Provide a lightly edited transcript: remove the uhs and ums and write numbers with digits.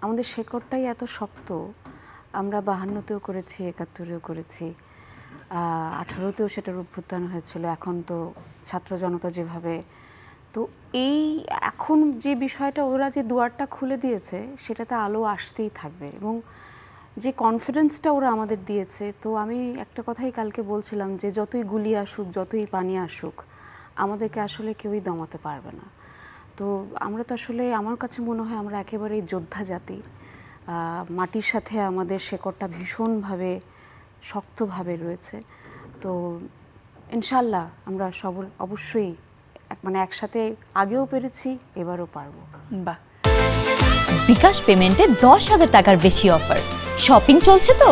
আমাদের শেকড়টাই এত শক্ত। আমরা 52তেও করেছি, 71-এও করেছি, 18তেও সেটার অভ্যুত্থান হয়েছিল। এখন তো ছাত্র জনতা যেভাবে, তো এই এখন যে বিষয়টা ওরা যে দুয়ারটা খুলে দিয়েছে সেটাতে আলো আসতেই থাকবে এবং যে কনফিডেন্সটা ওরা আমাদের দিয়েছে। তো আমি একটা কথাই কালকে বলছিলাম যে যতই গুলি আসুক, যতই পানি আসুক, আমাদেরকে আসলে কেউই দমাতে পারবে না। তো আমরা তো আসলে, আমার কাছে মনে হয় আমরা একেবারেই যোদ্ধা জাতি। মাটির সাথে আমাদের শেকড়টা ভীষণভাবে শক্তভাবে রয়েছে। তো ইনশাল্লাহ আমরা অবশ্যই মানে একসাথে আগেও পেরেছি, এবারও পারবো। বাহ, বিকাশ পেমেন্টে 10,000 টাকার বেশি অফার, শপিং চলছে তো।